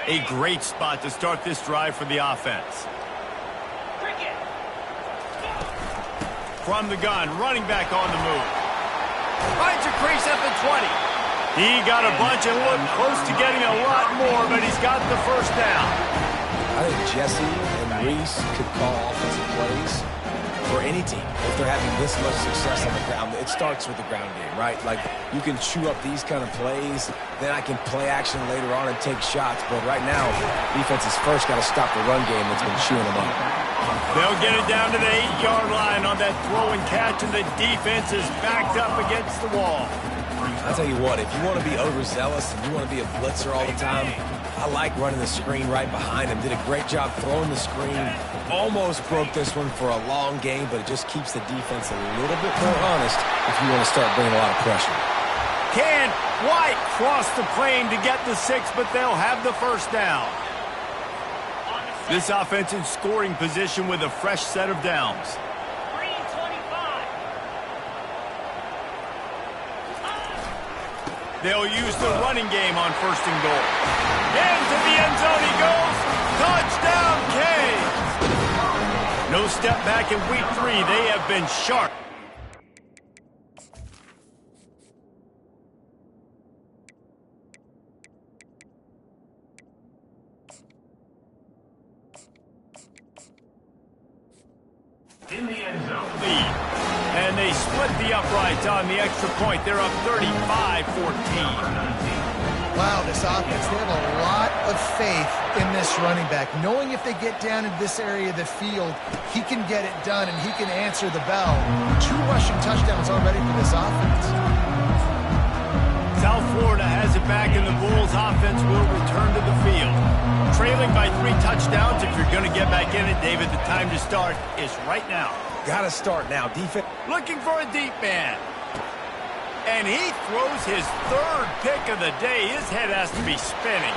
A: A great spot to start this drive for the offense. From the gun, running back on the move. Finds a crease at the 20. He got a bunch and looked close to getting a lot more, but he's got the first down.
B: I think Jesse and Reese could call offensive plays for any team. If they're having this much success on the ground, it starts with the ground game, right? Like, you can chew up these kind of plays, then I can play action later on and take shots. But right now, defense has first got to stop the run game that's been chewing them up.
A: They'll get it down to the 8-yard line on that throw and catch, and the defense is backed up against the wall.
B: I'll tell you what, if you want to be overzealous and you want to be a blitzer all the time, I like running the screen right behind him. Did a great job throwing the screen. Almost broke this one for a long game, but it just keeps the defense a little bit more honest if you want to start bringing a lot of pressure.
A: Can White cross the plane to get the 6, but they'll have the first down. This offense in scoring position with a fresh set of downs. They'll use the running game on first and goal. Into the end zone he goes. Touchdown, Canes. No step back in week 3. They have been sharp.
E: In the end zone.
A: Lead. And they split the uprights on the extra point. They're up 35-14.
C: Wow, this offense, they have a lot of faith in this running back. Knowing if they get down in this area of the field, he can get it done and he can answer the bell. 2 rushing touchdowns already for this offense.
A: South Florida has it back, and the Bulls offense will return to the field. Trailing by 3 touchdowns. If you're going to get back in it, David, the time to start is right now.
B: Got to start now. Defense
A: Looking for a deep man. And he throws his 3rd pick of the day. His head has to be spinning.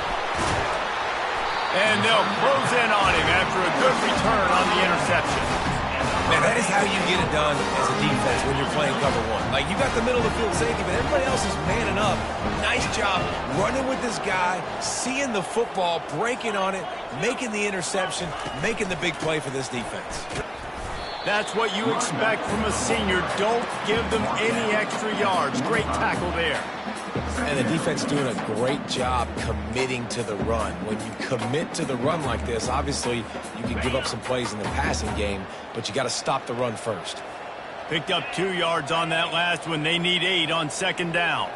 A: And they'll close in on him after a good return on the interception.
B: Man, that is how you get it done as a defense when you're playing cover 1. Like, you got the middle of the field safety, but everybody else is manning up. Nice job running with this guy, seeing the football, breaking on it, making the interception, making the big play for this defense.
A: That's what you expect from a senior. Don't give them any extra yards. Great tackle there.
B: And the defense doing a great job committing to the run. When you commit to the run like this, obviously you can give up some plays in the passing game, but you got to stop the run first.
A: Picked up 2 yards on that last one. They need 8 on second down.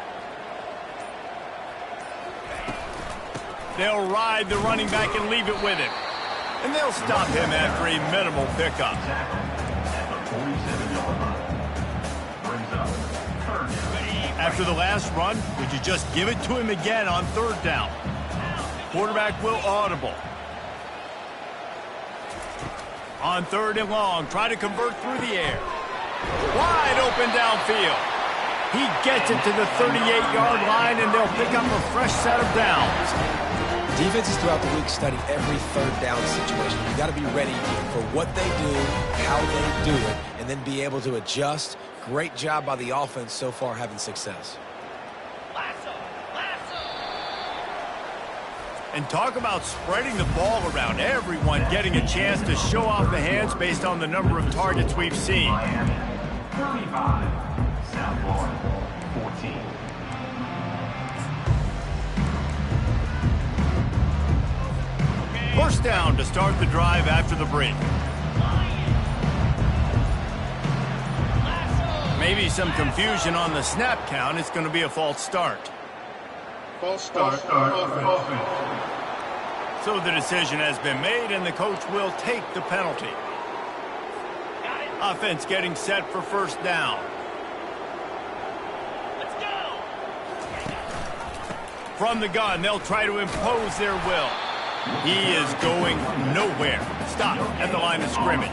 A: They'll ride the running back and leave it with him. And they'll stop him after a minimal pickup. After the last run, would you just give it to him again on third down? Quarterback will audible. On third and long, try to convert through the air. Wide open downfield. He gets it to the 38-yard line, and they'll pick up a fresh set of downs.
B: Defenses throughout the week study every third down situation. You got to be ready for what they do, how they do it, and then be able to adjust. Great job by the offense so far having success.
A: And talk about spreading the ball around. Everyone getting a chance to show off the hands based on the number of targets we've seen.
E: 35, South Florida, 14.
A: First down to start the drive after the break. Maybe some confusion on the snap count. It's going to be a false start.
D: False start. Offense.
A: So the decision has been made, and the coach will take the penalty. Offense getting set for first down. Let's go! From the gun, they'll try to impose their will. He is going nowhere. Stop at the line of scrimmage.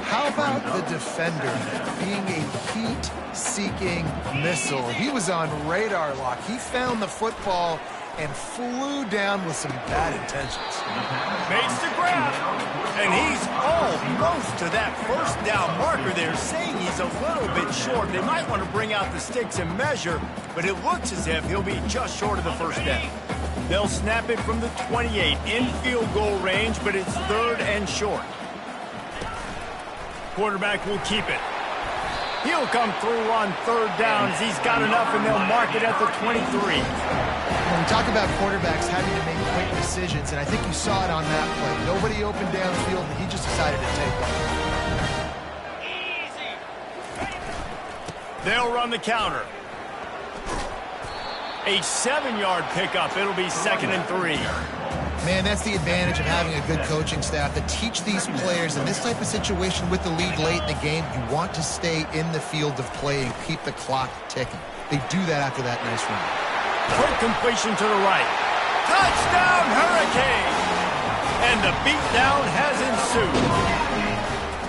C: How about the defender being a heat-seeking missile? He was on radar lock. He found the football and flew down with some bad intentions.
A: Makes the grab, and he's almost to that first down marker there, saying he's a little bit short. They might want to bring out the sticks and measure, but it looks as if he'll be just short of the first down. They'll snap it from the 28 in field goal range, but it's third and short. Quarterback will keep it. He'll come through on third downs. He's got enough, and they'll mark it at the 23.
C: When we talk about quarterbacks having to make quick decisions, and I think you saw it on that play. Nobody opened downfield, and he just decided to take one.
A: They'll run the counter. A 7-yard pickup. It'll be 2nd and 3.
C: Man, that's the advantage of having a good coaching staff to teach these players in this type of situation with the lead late in the game. You want to stay in the field of play and keep the clock ticking. They do that after that nice run.
A: Quick completion to the right. Touchdown, Hurricane! And the beatdown has ensued.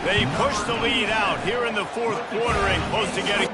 A: They push the lead out here in the fourth quarter and close to getting...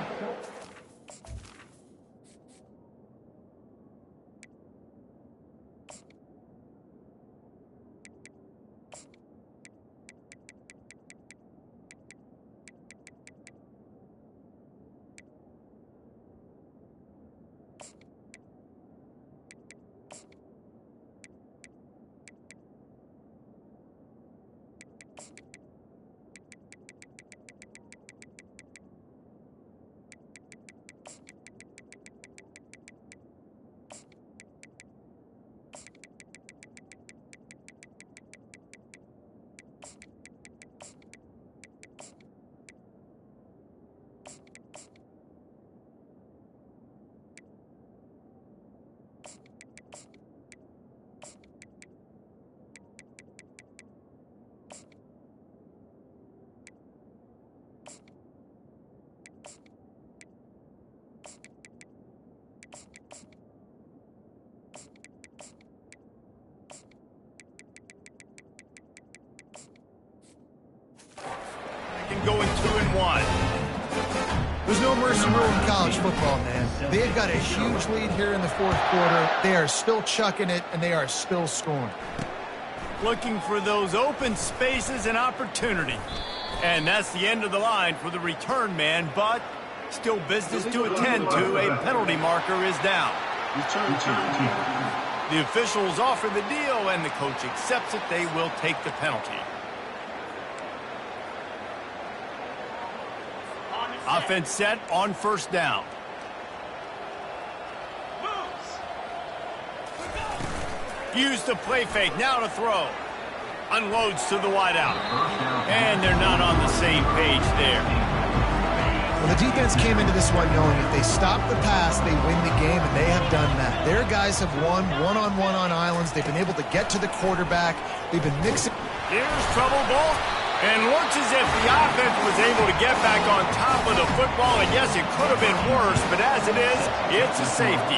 A: Going 2-1.
C: There's no mercy rule in college football, man. They've got a huge lead here in the fourth quarter. They are still chucking it, and they are still scoring.
A: Looking for those open spaces and opportunity. And that's the end of the line for the return man, but still business to attend to. A penalty marker is down.
D: Return team.
A: The officials offer the deal, and the coach accepts it. They will take the penalty. Offense set on first down. Use the play fake, now to throw. Unloads to the wideout. And they're not on the same page there.
C: Well, the defense came into this one knowing if they stop the pass, they win the game, and they have done that. Their guys have won one-on-one on islands. They've been able to get to the quarterback. They've been mixing.
A: Here's trouble ball. And looks as if the offense was able to get back on top of the football. And yes, it could have been worse, but as it is, it's a safety.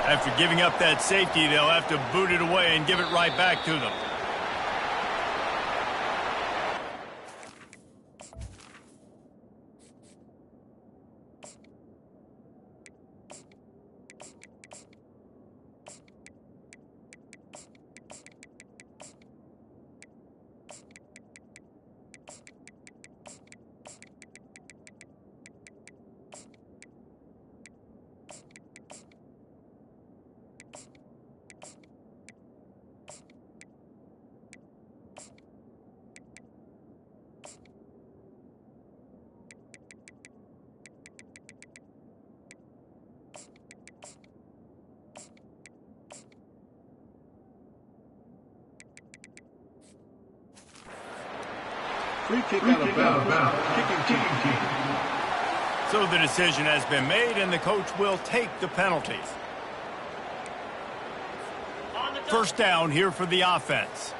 A: After giving up that safety, they'll have to boot it away and give it right back to them. Free kick out of bounds. Kicking team. So the decision has been made, and the coach will take the penalty. First down here for the offense.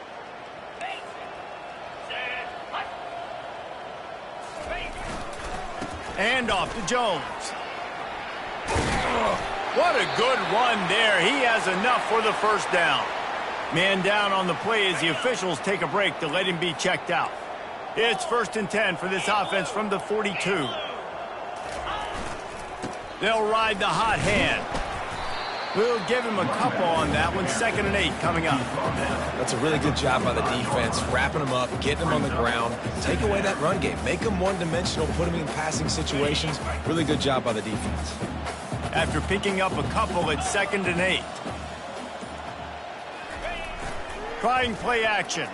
A: And off to Jones. What a good run there. He has enough for the first down. Man down on the play as the officials take a break to let him be checked out. It's 1st and 10 for this offense from the 42. They'll ride the hot hand. We'll give him a couple on that one. 2nd and 8 coming up.
B: That's a really good job by the defense, wrapping them up, getting them on the ground. Take away that run game. Make them one-dimensional, put them in passing situations. Really good job by the defense.
A: After picking up a couple, it's 2nd and 8. Trying play action.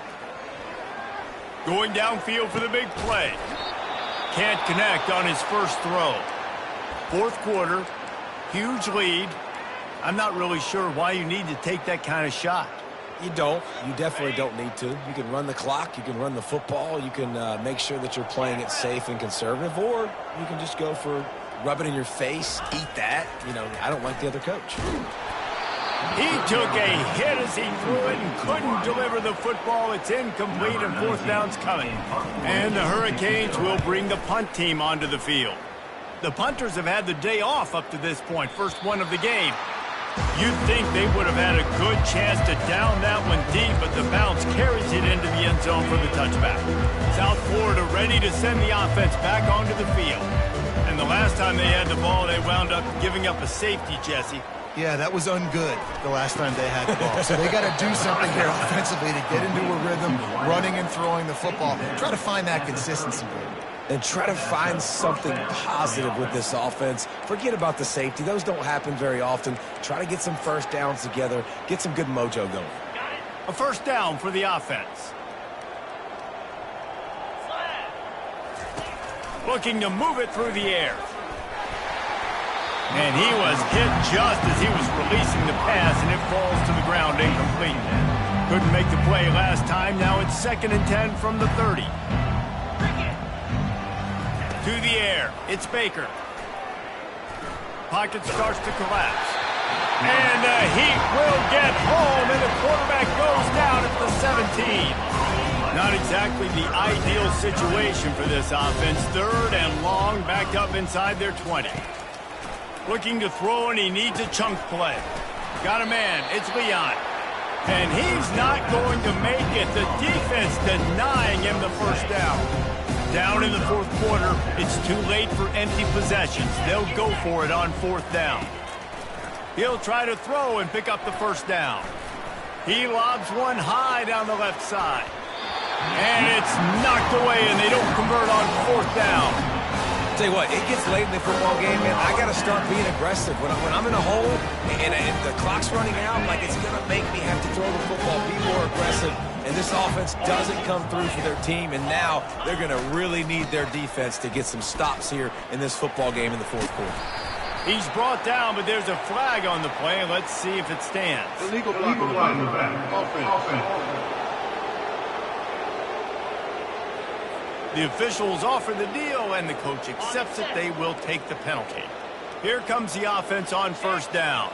A: Going downfield for the big play. Can't connect on his first throw. 4th quarter, huge lead. I'm not really sure why you need to take that kind of shot.
B: You don't. You definitely don't need to. You can run the clock. You can run the football. You can make sure that you're playing it safe and conservative, or you can just go for rub it in your face, eat that. You know, I don't like the other coach.
A: He took a hit as he threw it and couldn't deliver the football. It's incomplete, and 4th down's coming. And the Hurricanes will bring the punt team onto the field. The punters have had the day off up to this point, first one of the game. You'd think they would have had a good chance to down that one deep, but the bounce carries it into the end zone for the touchback. South Florida ready to send the offense back onto the field. And the last time they had the ball, they wound up giving up a safety, Jesse.
C: Yeah, that was ungood the last time they had the ball. So they got to do something here offensively to get into a rhythm, running and throwing the football. Try to find that consistency.
B: And try to find something positive with this offense. Forget about the safety. Those don't happen very often. Try to get some first downs together. Get some good mojo going.
A: A first down for the offense. Looking to move it through the air. And he was hit just as he was releasing the pass, and it falls to the ground incomplete. Couldn't make the play last time. Now it's 2nd and 10 from the 30. To the air. It's Baker. Pocket starts to collapse. And the Heat will get home, and the quarterback goes down at the 17. Not exactly the ideal situation for this offense. 3rd and long, backed up inside their 20. Looking to throw, and he needs a chunk play. Got a man. It's Leon. And he's not going to make it. The defense denying him the first down. Down in the 4th quarter, it's too late for empty possessions. They'll go for it on 4th down. He'll try to throw and pick up the first down. He lobs one high down the left side. And it's knocked away, and they don't convert on 4th down.
B: Tell you what, it gets late in the football game, man. I got to start being aggressive. When I'm in a hole and the clock's running out, like, it's going to make me have to throw the football, be more aggressive. And this offense doesn't come through for their team, and now they're going to really need their defense to get some stops here in this football game in the 4th quarter. He's brought down, but there's a flag on the play. Let's see if it stands.
D: Illegal block on the back. Offense.
A: The officials offer the deal, and the coach accepts it. They will take the penalty. Here comes the offense on 1st down.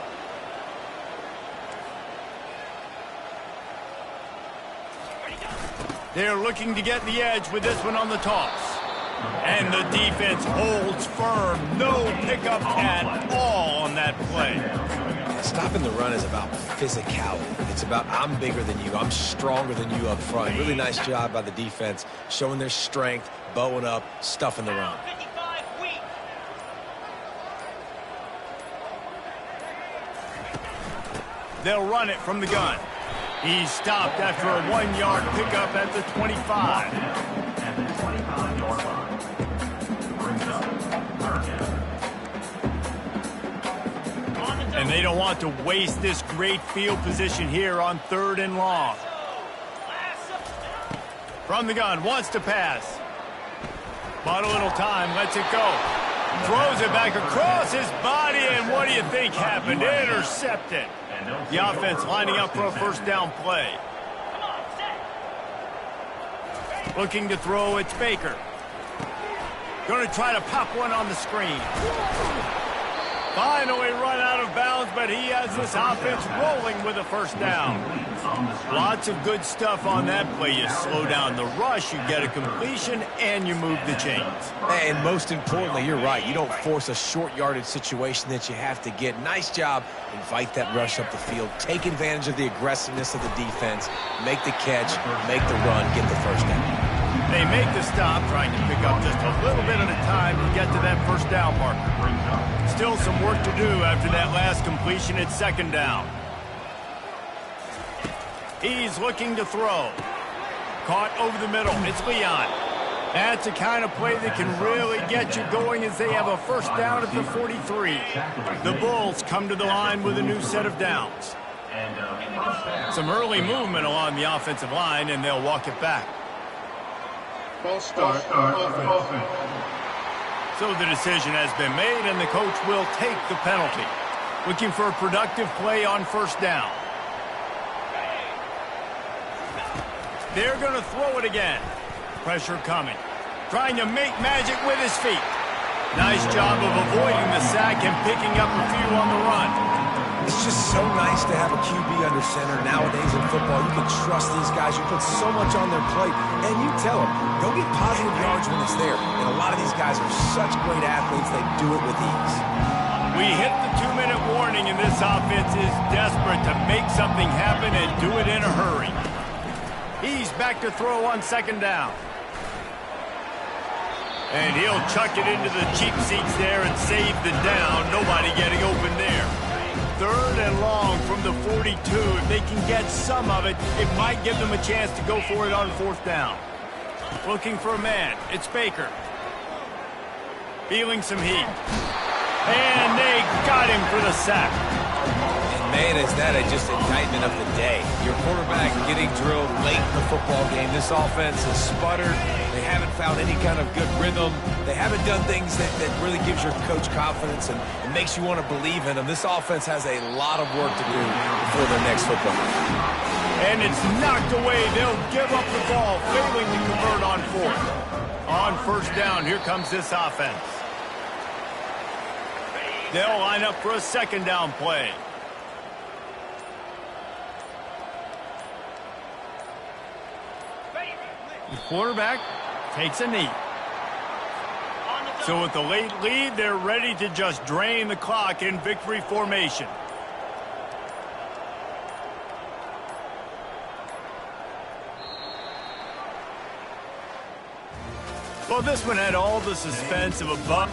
A: They're looking to get the edge with this one on the toss. And the defense holds firm. No pickup at all on that play.
B: Stopping the run is about physicality. It's about I'm bigger than you. I'm stronger than you up front. Really nice job by the defense, showing their strength, bowing up, stuffing the run.
A: They'll run it from the gun. He's stopped after a 1-yard pickup at the 25.
E: At the 25-yard line. Brings up Hurricane.
A: And they don't want to waste this great field position here on 3rd and long. From the gun, wants to pass. Bought a little time, lets it go. Throws it back across his body, and what do you think happened? Intercepted. The offense lining up for a first down play. Looking to throw, it's Baker. Going to try to pop one on the screen. Finally run out of bounds, but he has this offense rolling with a first down. Lots of good stuff on that play. You slow down the rush, you get a completion, and you move the chains.
B: And most importantly, you're right. You don't force a short yardage situation that you have to get. Nice job. Invite that rush up the field. Take advantage of the aggressiveness of the defense. Make the catch, make the run, get the first down.
A: They make the stop, trying to pick up just a little bit at a time to get to that first down marker. Still some work to do after that last completion at second down. He's looking to throw. Caught over the middle. It's Leon. That's the kind of play that can really get you going as they have a first down at the 43. The Bulls come to the line with a new set of downs. Some early movement along the offensive line, and they'll walk it back.
D: False start. Offense.
A: So the decision has been made, and the coach will take the penalty. Looking for a productive play on first down. They're going to throw it again. Pressure coming. Trying to make magic with his feet. Nice job of avoiding the sack and picking up a few on the run.
B: It's just so nice to have a QB under center. Nowadays in football, you can trust these guys. You put so much on their plate, and you tell them, go get positive yards when it's there. And a lot of these guys are such great athletes, they do it with ease.
A: We hit the 2-minute warning, and this offense is desperate to make something happen and do it in a hurry. He's back to throw on second down. And he'll chuck it into the cheap seats there and save the down. Nobody getting open there. Third and long from the 42. If they can get some of it, it might give them a chance to go for it on fourth down. Looking for a man. It's Baker. Feeling some heat. And they got him for the sack.
B: And man, is that just indictment of the day. Your quarterback getting drilled late in the football game. This offense has sputtered. They haven't found any kind of good rhythm. They haven't done things that really gives your coach confidence and makes you want to believe in them. This offense has a lot of work to do before their next football game.
A: And it's knocked away. They'll give up the ball, failing to convert on fourth. On first down, here comes this offense. They'll line up for a second down play. The quarterback takes a knee. So with the late lead, they're ready to just drain the clock in victory formation. Well, this one had all the suspense of a buck.